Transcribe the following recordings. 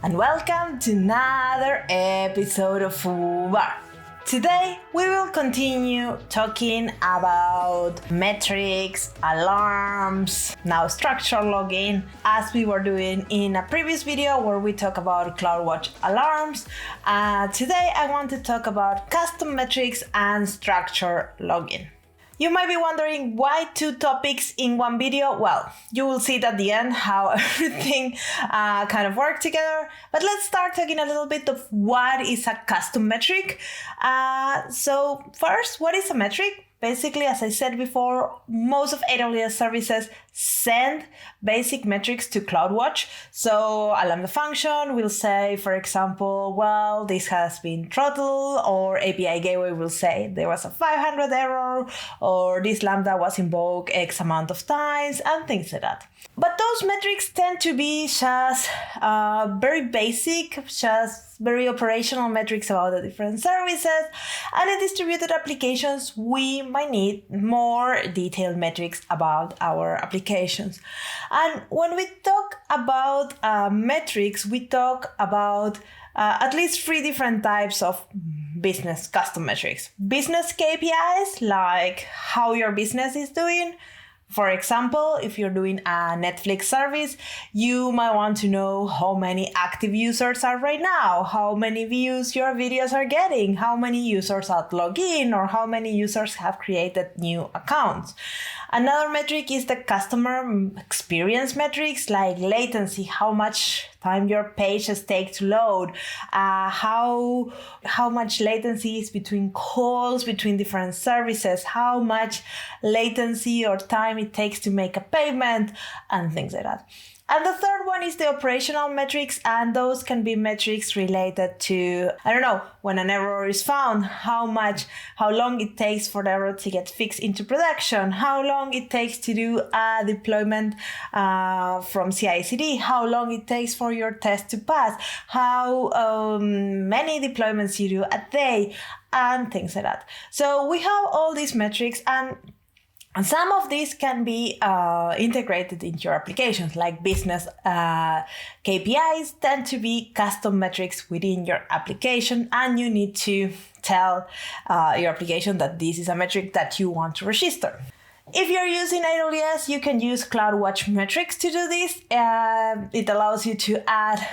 and welcome to another episode of FooBar. Today we will continue talking about metrics, alarms, now structure logging, as we were doing in a previous video where we talk about Cloudwatch alarms. Today I want to talk about custom metrics and structure logging. You might be wondering why two topics in one video. Well, you will see it at the end how everything kind of work together. But let's start talking a little bit of what is a custom metric. So first, what is a metric? Basically, as I said before, most of AWS services send basic metrics to Cloudwatch. So a Lambda function will say, for example, well, this has been throttled, or API gateway will say there was a 500 error, or this Lambda was invoked X amount of times, and things like that. But those metrics tend to be just very basic, just very operational metrics about the different services. And in distributed applications, we might need more detailed metrics about our applications. And when we talk about metrics, we talk about at least three different types of business custom metrics. Business KPIs, like how your business is doing. For example, if you're doing a Netflix service, you might want to know how many active users are right now, how many views your videos are getting, how many users are logged in, or how many users have created new accounts. Another metric is the customer experience metrics, like latency, how much time your pages take to load, how much latency is between calls between different services, how much latency or time it takes to make a payment, and things like that. And the third one is the operational metrics, and those can be metrics related to, when an error is found, how long it takes for the error to get fixed into production, how long it takes to do a deployment from CI/CD, how long it takes for your test to pass, how many deployments you do a day, and things like that. So we have all these metrics, and some of these can be integrated into your applications, like business KPIs tend to be custom metrics within your application, and you need to tell your application that this is a metric that you want to register. If you're using AWS, you can use Cloudwatch metrics to do this. It allows you to add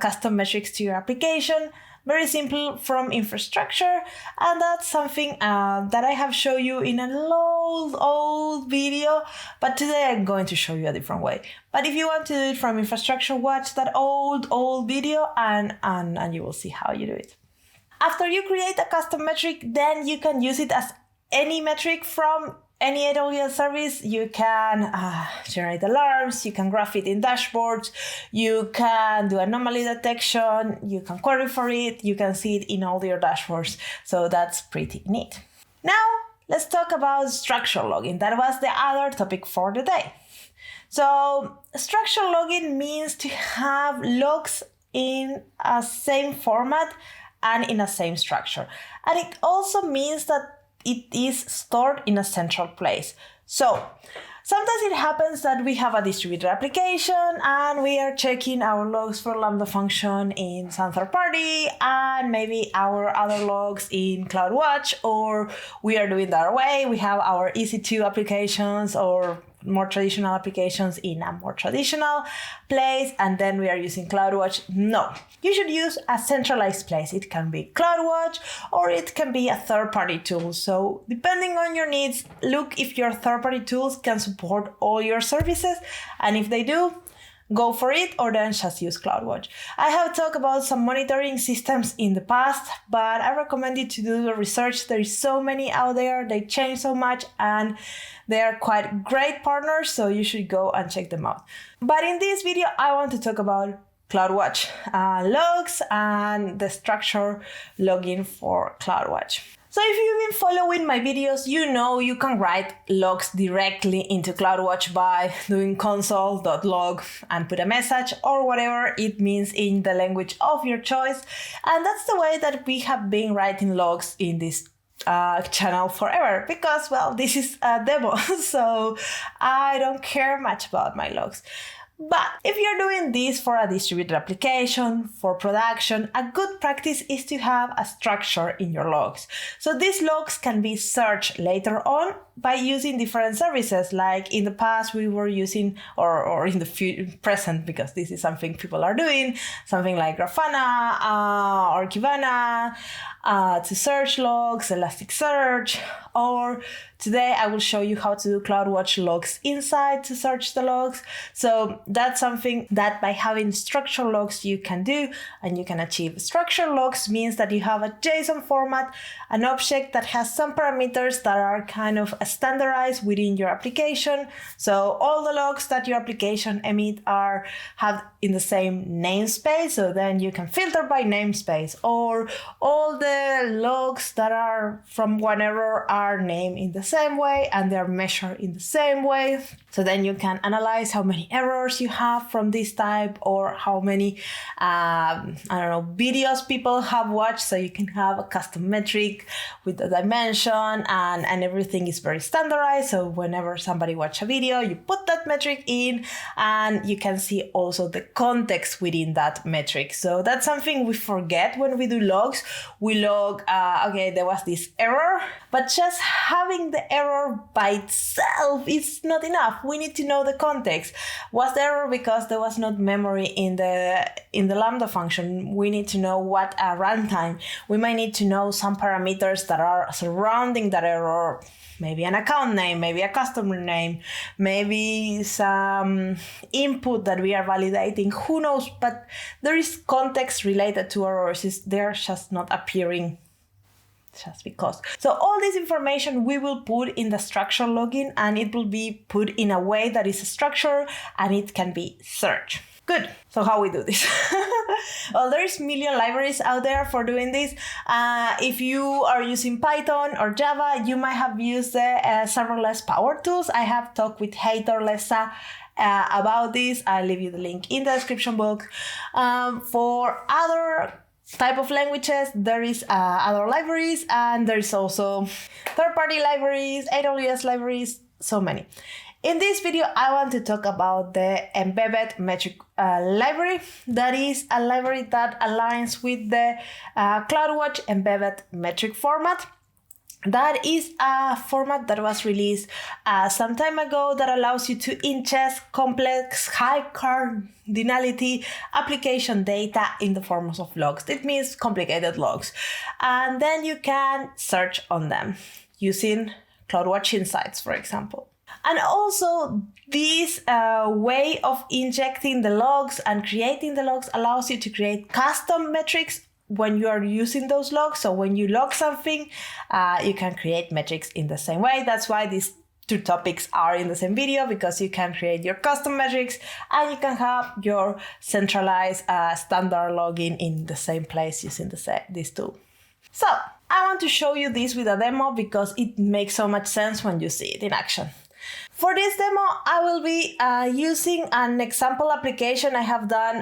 custom metrics to your application. Very simple from infrastructure, and that's something that I have shown you in an old video, but today I'm going to show you a different way. But if you want to do it from infrastructure, watch that old video and you will see how you do it. After you create a custom metric, then you can use it as any metric from any AWS service. You can generate alarms, you can graph it in dashboards, you can do anomaly detection, you can query for it, you can see it in all your dashboards. So that's pretty neat. Now, let's talk about structure logging. That was the other topic for the day. So structure logging means to have logs in a same format and in a same structure. And it also means that it is stored in a central place. So sometimes it happens that we have a distributed application and we are checking our logs for Lambda function in some third party and maybe our other logs in Cloudwatch, or we are doing that way. We have our EC2 applications or more traditional applications in a more traditional place, and then we are using Cloudwatch. No, you should use a centralized place. It can be Cloudwatch or it can be a third-party tool. So depending on your needs, look if your third-party tools can support all your services, and if they do, go for it, or then just use Cloudwatch. I have talked about some monitoring systems in the past, but I recommend you to do the research. There is so many out there, they change so much, and they are quite great partners, so you should go and check them out. But in this video, I want to talk about Cloudwatch logs and the structure logging for Cloudwatch. So if you've been following my videos, you know you can write logs directly into Cloudwatch by doing console.log and put a message or whatever it means in the language of your choice. And that's the way that we have been writing logs in this channel forever, because, well, this is a demo, so I don't care much about my logs. But if you're doing this for a distributed application, for production, a good practice is to have a structure in your logs. So these logs can be searched later on by using different services, like in the past we were using, or in the present, because this is something people are doing, something like Grafana or Kibana to search logs, Elasticsearch, or today I will show you how to do Cloudwatch logs inside to search the logs. So that's something that by having structured logs you can do, and you can achieve. Structured logs means that you have a JSON format, an object that has some parameters that are kind of standardized within your application. So all the logs that your application emit have in the same namespace, so then you can filter by namespace, or all the logs that are from one error are named in the same way and they're measured in the same way. So then you can analyze how many errors you have from this type, or how many videos people have watched. So you can have a custom metric with the dimension, and everything is very standardized. So whenever somebody watch a video, you put that metric in, and you can see also the context within that metric. So that's something we forget when we do logs. We log, okay, there was this error, but just having the error by itself is not enough. We need to know the context. Was the error because there was not memory in the Lambda function? We need to know what a runtime. We might need to know some parameters that are surrounding that error. Maybe an account name, maybe a customer name, maybe some input that we are validating, who knows, but there is context related to errors. They're just not appearing just because. So all this information we will put in the structure login, and it will be put in a way that is structured and it can be searched. Good. So how we do this? Well, there's million libraries out there for doing this. If you are using Python or Java, you might have used the serverless power tools. I have talked with Heitor Lessa about this. I'll leave you the link in the description box. For other type of languages, there is other libraries, and there's also third-party libraries, AWS libraries, so many. In this video, I want to talk about the embedded metric library. That is a library that aligns with the Cloudwatch embedded metric format. That is a format that was released some time ago that allows you to ingest complex, high cardinality application data in the forms of logs. It means complicated logs. And then you can search on them using Cloudwatch Insights, for example. And also, this way of injecting the logs and creating the logs allows you to create custom metrics when you are using those logs. So when you log something, you can create metrics in the same way. That's why these two topics are in the same video, because you can create your custom metrics and you can have your centralized standard login in the same place using this tool. So I want to show you this with a demo because it makes so much sense when you see it in action. For this demo, I will be using an example application I have done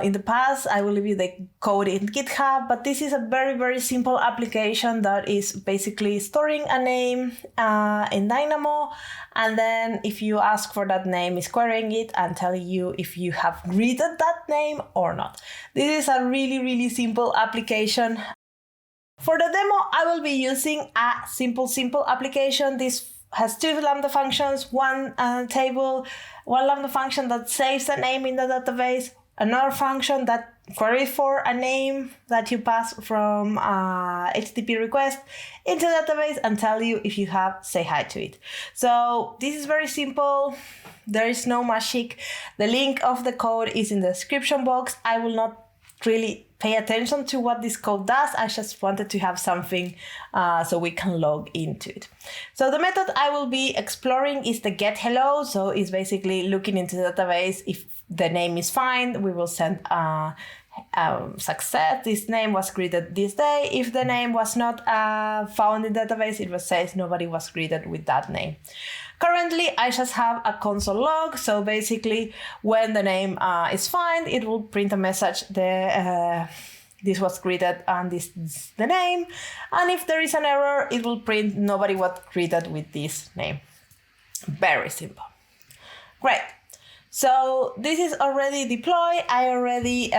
in the past. I will leave you the code in GitHub, but this is a very, very simple application that is basically storing a name in Dynamo. And then if you ask for that name, it's querying it and telling you if you have greeted that name or not. This is a really, really simple application. For the demo, I will be using a simple application. This has two Lambda functions, one table, one Lambda function that saves a name in the database, another function that queries for a name that you pass from HTTP request into the database and tell you if you have say hi to it. So this is very simple. There is no magic. The link of the code is in the description box. I will not really pay attention to what this code does. I just wanted to have something so we can log into it. So the method I will be exploring is the get hello. So it's basically looking into the database. If the name is fine, we will send success. This name was greeted this day. If the name was not found in the database, it will say nobody was greeted with that name. Currently, I just have a console log. So basically, when the name is fine, it will print a message. This was greeted and this is the name. And if there is an error, it will print nobody was greeted with this name. Very simple. Great. So this is already deployed. I already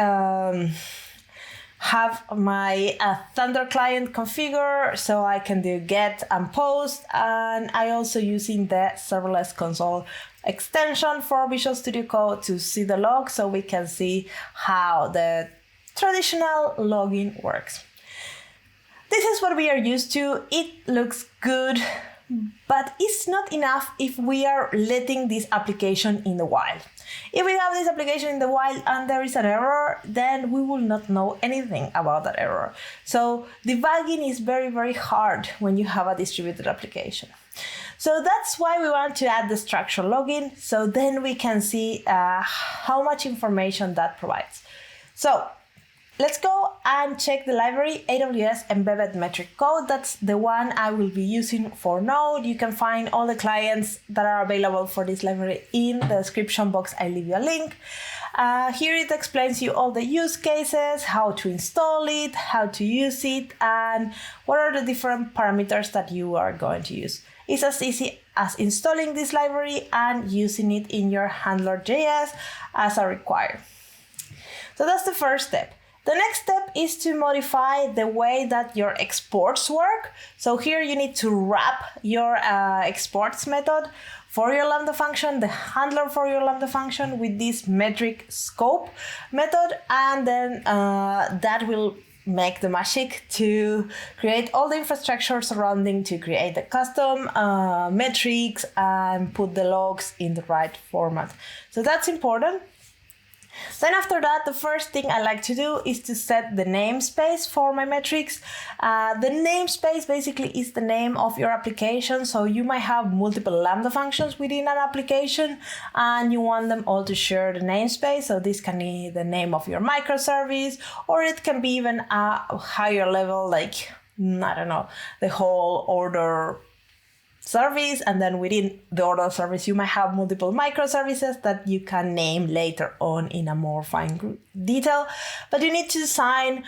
have my Thunder client configured, so I can do get and post, and I also using the Serverless console extension for Visual Studio Code to see the log, so we can see how the traditional login works. This is what we are used to. It looks good, but it's not enough if we are letting this application in the wild. If we have this application in the wild and there is an error, then we will not know anything about that error. So debugging is very, very hard when you have a distributed application. So that's why we want to add the structured login, so then we can see how much information that provides. So let's go and check the library AWS Embedded Metric Code. That's the one I will be using for Node. You can find all the clients that are available for this library in the description box. I leave you a link. Here it explains you all the use cases, how to install it, how to use it, and what are the different parameters that you are going to use. It's as easy as installing this library and using it in your handler.js as are required. So that's the first step. The next step is to modify the way that your exports work. So here you need to wrap your exports method for your Lambda function, the handler for your Lambda function with this metric scope method, and then that will make the magic to create all the infrastructure surrounding to create the custom metrics and put the logs in the right format. So that's important. Then after that, the first thing I like to do is to set the namespace for my metrics. The namespace basically is the name of your application. So you might have multiple Lambda functions within an application and you want them all to share the namespace. So this can be the name of your microservice, or it can be even a higher level, like, I don't know, the whole order service, and then within the order service you might have multiple microservices that you can name later on in a more fine detail. But you need to design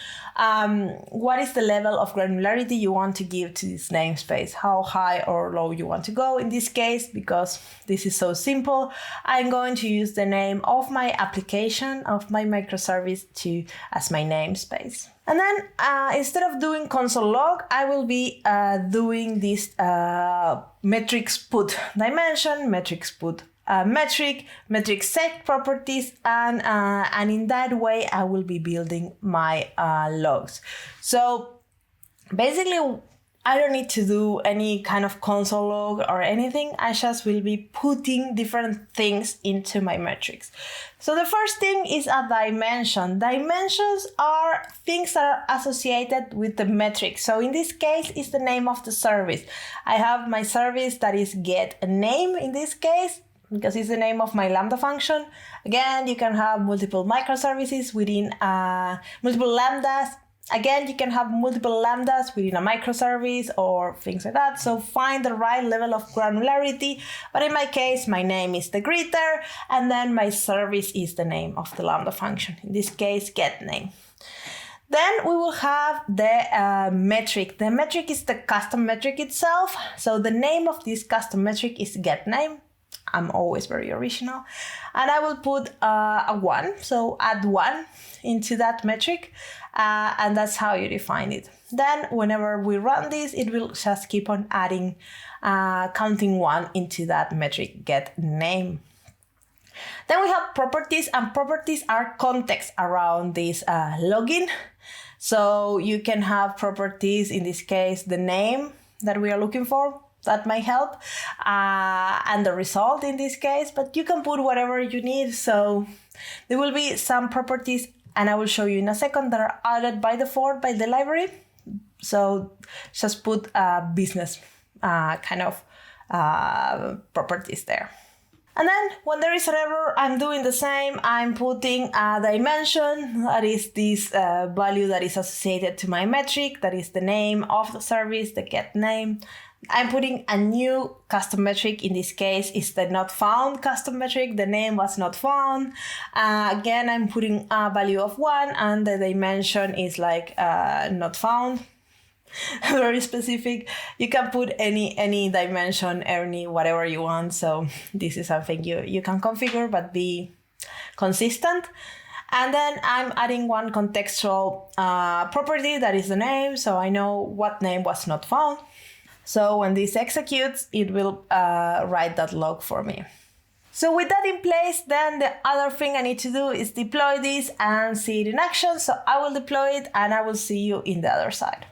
what is the level of granularity you want to give to this namespace, how high or low you want to go. In this case, because this is so simple, I'm going to use the name of my application, of my microservice as my namespace. And then instead of doing console log, I will be doing this metrics put dimension, metrics put metric set properties, and in that way I will be building my logs. So basically, I don't need to do any kind of console log or anything. I just will be putting different things into my metrics. So the first thing is a dimension. Dimensions are things that are associated with the metric. So in this case, it's the name of the service. I have my service that is get a name in this case, because it's the name of my Lambda function. Again, you can have multiple microservices within multiple Lambdas. Again, you can have multiple Lambdas within a microservice or things like that. So find the right level of granularity. But in my case, my name is the greeter, and then my service is the name of the Lambda function. In this case, get name. Then we will have the metric. The metric is the custom metric itself. So the name of this custom metric is get name. I'm always very original. And I will put a 1, so add 1 into that metric, and that's how you define it. Then whenever we run this, it will just keep on adding, counting 1 into that metric get name. Then we have properties, and properties are context around this login. So you can have properties, in this case, the name that we are looking for. That might help, and the result in this case, but you can put whatever you need. So there will be some properties, and I will show you in a second, that are added by default by the library. So just put business kind of properties there. And then when there is an error, I'm doing the same. I'm putting a dimension, that is this value that is associated to my metric, that is the name of the service, the get name. I'm putting a new custom metric. In this case, it's the not found custom metric. The name was not found. Again, I'm putting a value of 1, and the dimension is like not found. very specific. You can put any dimension, any whatever you want. So this is something you can configure, but be consistent. And then I'm adding one contextual property that is the name. So I know what name was not found. So when this executes, it will write that log for me. So with that in place, then the other thing I need to do is deploy this and see it in action. So I will deploy it and I will see you in the other side.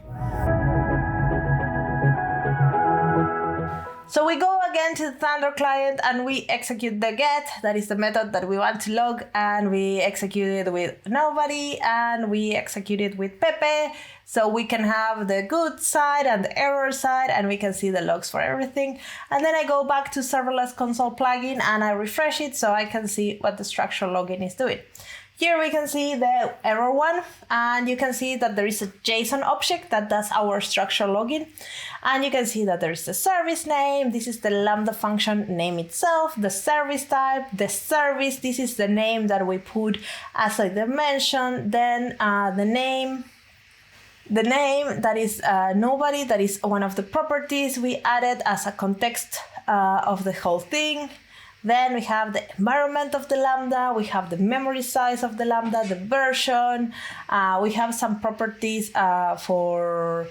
So we go again to the Thunder client and we execute the get, that is the method that we want to log, and we execute it with nobody and we execute it with Pepe. So we can have the good side and the error side and we can see the logs for everything. And then I go back to Serverless console plugin and I refresh it so I can see what the structure login is doing. Here we can see the error one, and you can see that there is a JSON object that does our structure login. And you can see that there is the service name, this is the Lambda function name itself, the service type, the service, this is the name that we put as a dimension, then the name that is nobody, that is one of the properties we added as a context of the whole thing. Then we have the environment of the Lambda, we have the memory size of the Lambda, the version, we have some properties for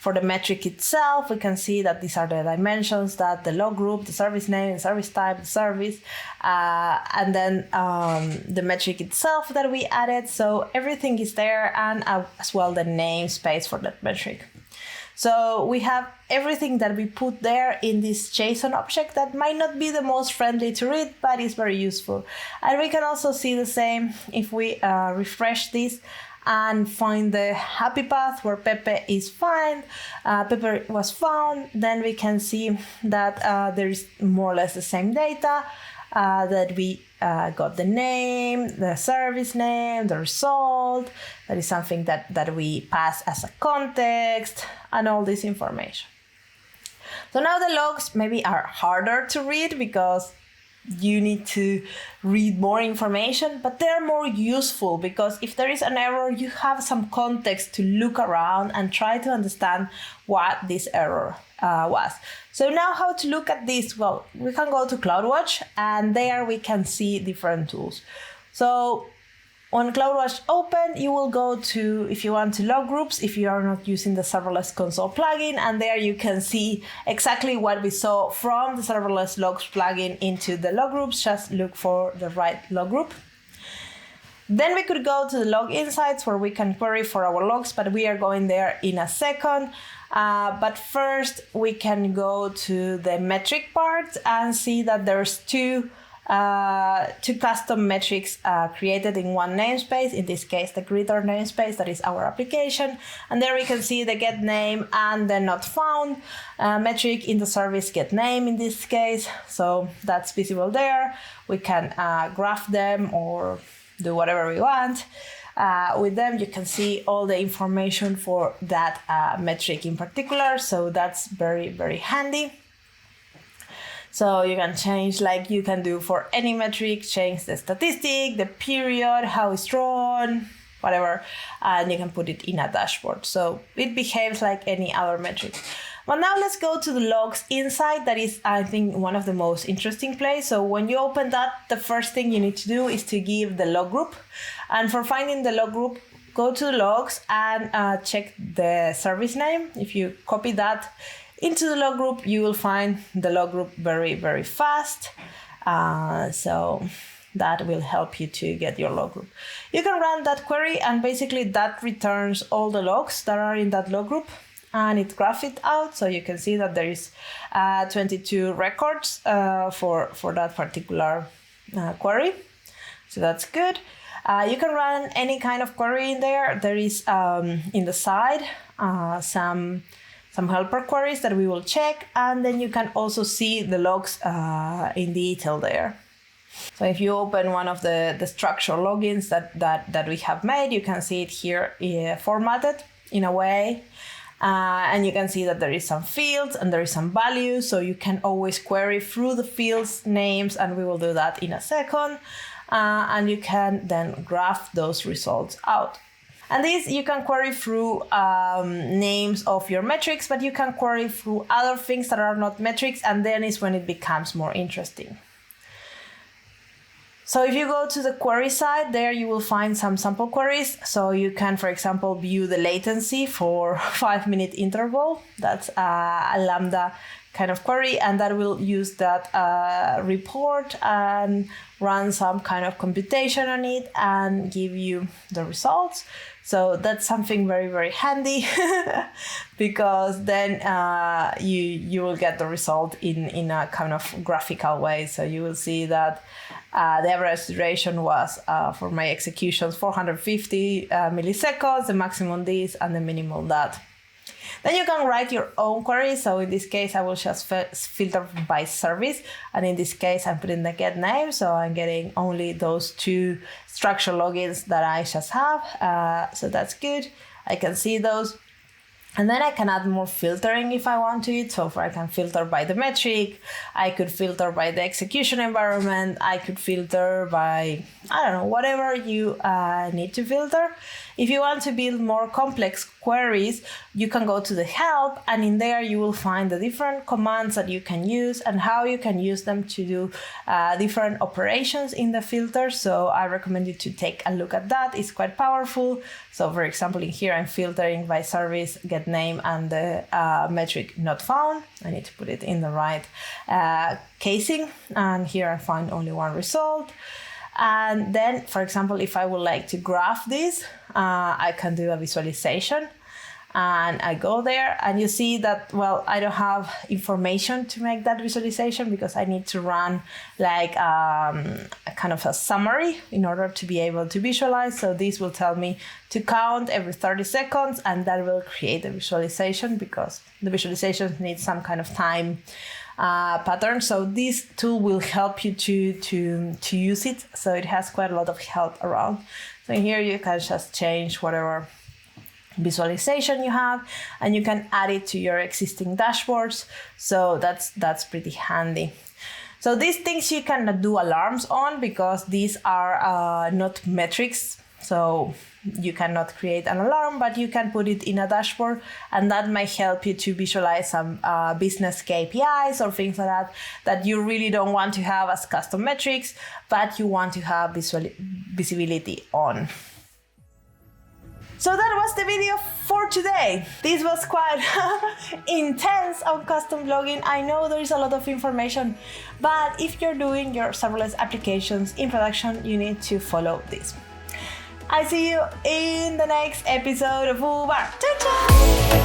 the metric itself. We can see that these are the dimensions, that the log group, the service name, the service type, the service, and then the metric itself that we added. So everything is there, and as well the namespace for that metric. So we have everything that we put there in this JSON object that might not be the most friendly to read, but is very useful. And we can also see the same if we refresh this and find the happy path where Pepe is found. Pepe was found. Then we can see that there is more or less the same data, that we got the name, the service name, the result. That is something that we pass as a context, and all this information. So now the logs maybe are harder to read because you need to read more information, but they're more useful because if there is an error, you have some context to look around and try to understand what this error was. So now how to look at this? Well, we can go to Cloudwatch and there we can see different tools. So on Cloudwatch open, you will go to, if you want to log groups, if you are not using the Serverless console plugin, and there you can see exactly what we saw from the Serverless logs plugin into the log groups. Just look for the right log group. Then we could go to the log insights where we can query for our logs, but we are going there in a second. But first we can go to the metric part and see that there's two custom metrics created in one namespace, in this case the greeter namespace, that is our application. And there we can see the get name and the not found metric in the service get name in this case. So that's visible there. We can graph them or do whatever we want. With them you can see all the information for that metric in particular. So that's very, very handy. So you can change, like you can do for any metric, change the statistic, the period, how it's drawn, whatever, and you can put it in a dashboard. So it behaves like any other metric. But now let's go to the logs insight. That is, I think, one of the most interesting places. So when you open that, the first thing you need to do is to give the log group. And for finding the log group, go to the logs and check the service name. If you copy that into the log group, you will find the log group very, very fast. So that will help you to get your log group. You can run that query and basically that returns all the logs that are in that log group and it graphs it out. So you can see that there is 22 records for that particular query. So that's good. You can run any kind of query in there. There is in the side some helper queries that we will check, and then you can also see the logs in detail there. So if you open one of the structure logins that we have made, you can see it here formatted in a way. And you can see that there is some fields and there is some values, so you can always query through the fields names, and we will do that in a second. And you can then graph those results out. And this you can query through names of your metrics, but you can query through other things that are not metrics, and then is when it becomes more interesting. So if you go to the query side, there you will find some sample queries. So you can, for example, view the latency for 5-minute interval. That's a Lambda kind of query, and that will use that report and run some kind of computation on it and give you the results. So that's something very, very handy because then you will get the result in a kind of graphical way. So you will see that the average duration was, for my executions, 450 milliseconds, the maximum this, and the minimum that. Then you can write your own query. So in this case, I will just filter by service. And in this case, I'm putting the get name. So I'm getting only those 2 structure logins that I just have. So that's good. I can see those. And then I can add more filtering if I want to. So I can filter by the metric, I could filter by the execution environment, I could filter by, I don't know, whatever you need to filter. If you want to build more complex queries, you can go to the help, and in there you will find the different commands that you can use and how you can use them to do different operations in the filter. So I recommend you to take a look at that. It's quite powerful. So for example, in here I'm filtering by service, get name, and the metric not found. I need to put it in the right casing, and here I find only one result. And then, for example, if I would like to graph this, I can do a visualization, and I go there, and you see that, well, I don't have information to make that visualization because I need to run like a kind of a summary in order to be able to visualize. So this will tell me to count every 30 seconds, and that will create a visualization because the visualization needs some kind of time pattern. So this tool will help you to use it. So it has quite a lot of help around. So here you can just change whatever visualization you have, and you can add it to your existing dashboards. So that's pretty handy. So these things you cannot do alarms on because these are not metrics. So you cannot create an alarm, but you can put it in a dashboard, and that might help you to visualize some business KPIs or things like that you really don't want to have as custom metrics, but you want to have visibility on. So that was the video for today. This was quite intense on custom blogging. I know there is a lot of information, but if you're doing your serverless applications in production, you need to follow this. I see you in the next episode of FooBar. Ciao, ciao!